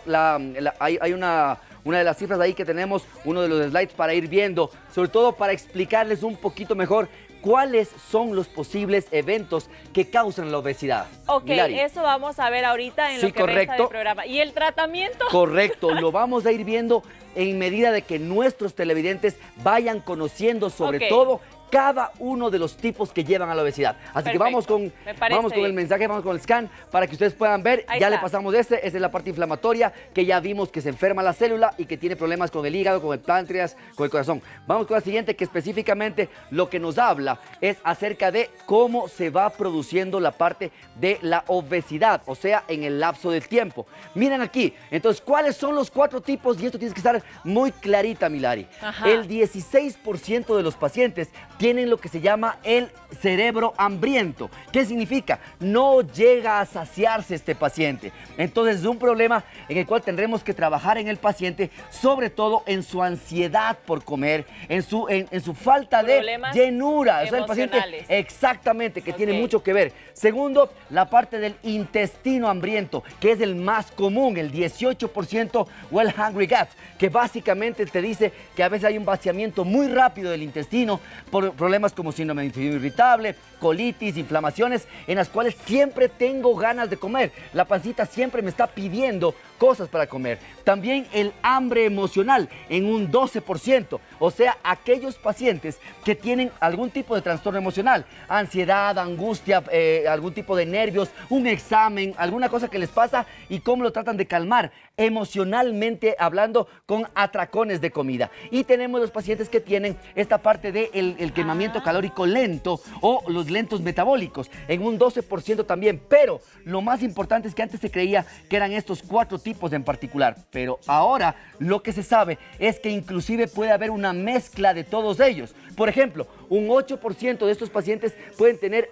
hay una de las cifras ahí que tenemos, uno de los slides para ir viendo, sobre todo para explicarles un poquito mejor cuáles son los posibles eventos que causan la obesidad. Ok, Milari. eso vamos a ver ahorita en Sí, lo que resta correcto. del programa. ¿Y el tratamiento? Correcto, lo vamos a ir viendo en medida de que nuestros televidentes vayan conociendo sobre Ok. todo cada uno de los tipos que llevan a la obesidad. Así que Perfecto. vamos Me parece con el bien. mensaje, vamos con el scan para que ustedes puedan ver. Ahí Ya está. le pasamos esa es la parte inflamatoria que ya vimos que se enferma la célula y que tiene problemas con el hígado, con el páncreas, con el corazón. Vamos con la siguiente, que específicamente lo que nos habla es acerca de cómo se va produciendo la parte de la obesidad, o sea, en el lapso del tiempo. Miren aquí, entonces, ¿cuáles son los 4 tipos? Y esto tienes que estar muy clarita, Milari. Ajá. El 16% de los pacientes tienen lo que se llama el cerebro hambriento. ¿Qué significa? No llega a saciarse este paciente. Entonces es un problema en el cual tendremos que trabajar en el paciente, sobre todo en su ansiedad por comer, en su falta de Problemas llenura. O sea, el paciente, emocionales. exactamente, que tiene Ok. mucho que ver. Segundo, la parte del intestino hambriento, que es el más común, el 18%, o el hungry gut, que básicamente te dice que a veces hay un vaciamiento muy rápido del intestino por problemas como síndrome de intestino irritable, colitis, inflamaciones, en las cuales siempre tengo ganas de comer. La pancita siempre me está pidiendo cosas para comer. También el hambre emocional en un 12%, o sea, aquellos pacientes que tienen algún tipo de trastorno emocional, ansiedad, angustia, algún tipo de nervios, un examen, alguna cosa que les pasa y cómo lo tratan de calmar emocionalmente hablando con atracones de comida. Y tenemos los pacientes que tienen esta parte del quemamiento calórico lento o los lentos metabólicos en un 12% también. Pero lo más importante es que antes se creía que eran estos 4 tipos en particular, pero ahora lo que se sabe es que inclusive puede haber una mezcla de todos ellos. Por ejemplo, un 8% de estos pacientes pueden tener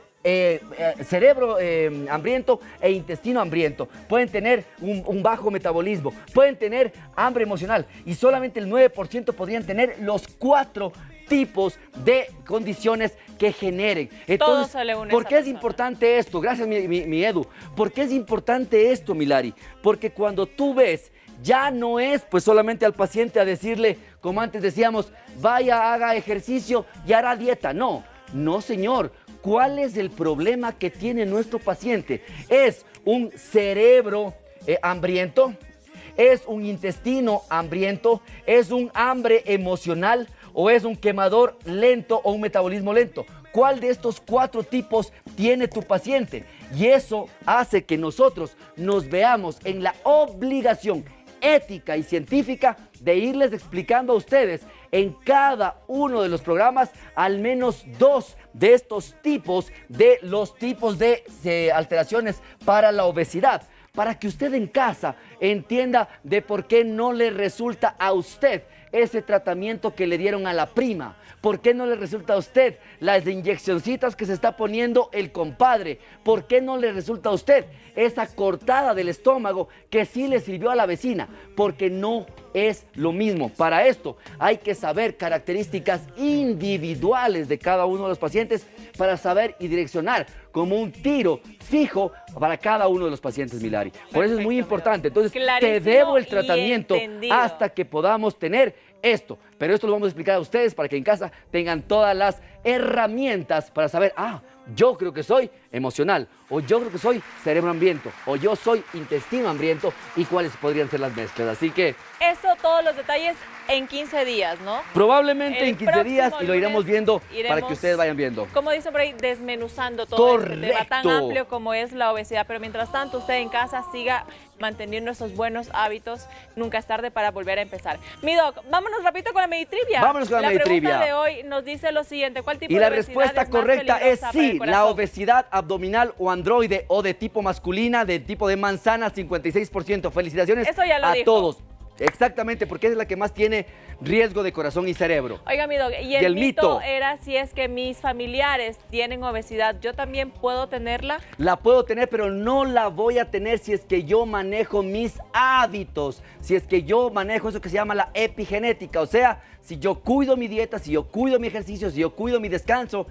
cerebro hambriento e intestino hambriento, pueden tener un bajo metabolismo, pueden tener hambre emocional y solamente el 9% podrían tener los 4 tipos de condiciones que generen. Entonces, se le une a ¿por esa qué es persona. importante esto? Gracias, mi Edu. ¿Por qué es importante esto, Milari? Porque cuando tú ves, ya no es pues solamente al paciente a decirle, como antes decíamos, vaya, haga ejercicio y hará dieta. No, no, señor. ¿Cuál es el problema que tiene nuestro paciente? ¿Es un cerebro hambriento? ¿Es un intestino hambriento? ¿Es un hambre emocional? o es un quemador lento o un metabolismo lento. ¿Cuál de estos 4 tipos tiene tu paciente? Y eso hace que nosotros nos veamos en la obligación ética y científica de irles explicando a ustedes en cada uno de los programas al menos 2 de estos tipos de alteraciones para la obesidad, para que usted en casa entienda de por qué no le resulta a usted ese tratamiento que le dieron a la prima. ¿Por qué no le resulta a usted las inyeccioncitas que se está poniendo el compadre? ¿Por qué no le resulta a usted esa cortada del estómago que sí le sirvió a la vecina? Porque no es lo mismo. Para esto hay que saber características individuales de cada uno de los pacientes para saber y direccionar como un tiro fijo para cada uno de los pacientes, Milari. Por eso es muy importante. Entonces, te debo el tratamiento hasta que podamos tener esto. Pero esto lo vamos a explicar a ustedes para que en casa tengan todas las herramientas para saber, yo creo que soy emocional, o yo creo que soy cerebro hambriento, o yo soy intestino hambriento, y cuáles podrían ser las mezclas. Así que eso, todos los detalles en 15 días, ¿no? Probablemente en 15 días y lo iremos viendo para que ustedes vayan viendo. Como dicen por ahí, desmenuzando todo este tema tan amplio como es la obesidad. Pero mientras tanto, usted en casa siga manteniendo esos buenos hábitos. Nunca es tarde para volver a empezar. Mi doc, vámonos rapidito con la Meditrivia. Vámonos con la Meditrivia. La pregunta de hoy nos dice lo siguiente: ¿cuál tipo de obesidad es más peligrosa? Y la respuesta correcta es sí, la obesidad abdominal o androide o de tipo masculina, de tipo de manzana, 56%. Felicitaciones a todos. Exactamente, porque es la que más tiene riesgo de corazón y cerebro. Oiga, mi doc, y el mito era si es que mis familiares tienen obesidad, ¿yo también puedo tenerla? La puedo tener, pero no la voy a tener si es que yo manejo mis hábitos, si es que yo manejo eso que se llama la epigenética, o sea, si yo cuido mi dieta, si yo cuido mi ejercicio, si yo cuido mi descanso,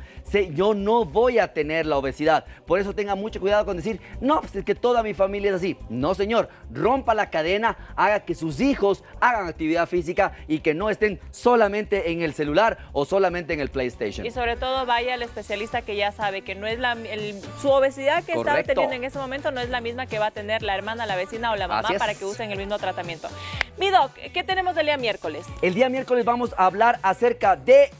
yo no voy a tener la obesidad. Por eso tenga mucho cuidado con decir, no, pues es que toda mi familia es así. No, señor, rompa la cadena, haga que sus hijos hagan actividad física y que no estén solamente en el celular o solamente en el PlayStation. Y sobre todo vaya al especialista que ya sabe que no es su obesidad que está teniendo en ese momento no es la misma que va a tener la hermana, la vecina o la mamá para que usen el mismo tratamiento. Mi doc, ¿qué tenemos el día miércoles? El día miércoles vamos a hablar acerca de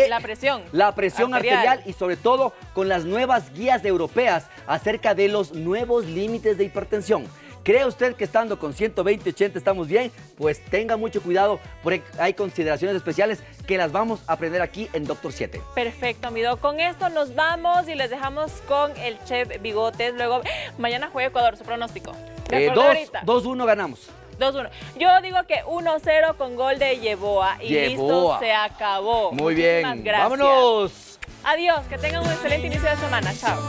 la presión arterial y sobre todo con las nuevas guías europeas acerca de los nuevos límites de hipertensión. ¿Cree usted que estando con 120/80 estamos bien? Pues tenga mucho cuidado, porque hay consideraciones especiales que las vamos a aprender aquí en Doctor 7. Perfecto, mi doc. Con esto nos vamos y les dejamos con el chef Bigotes. Luego, mañana juega Ecuador, su pronóstico. 2-1 ganamos. 2-1. Yo digo que 1-0 con gol de Yeboah y listo, se acabó. Muy bien. Gracias. ¡Vámonos! Adiós, que tengan un excelente inicio de semana. Chao.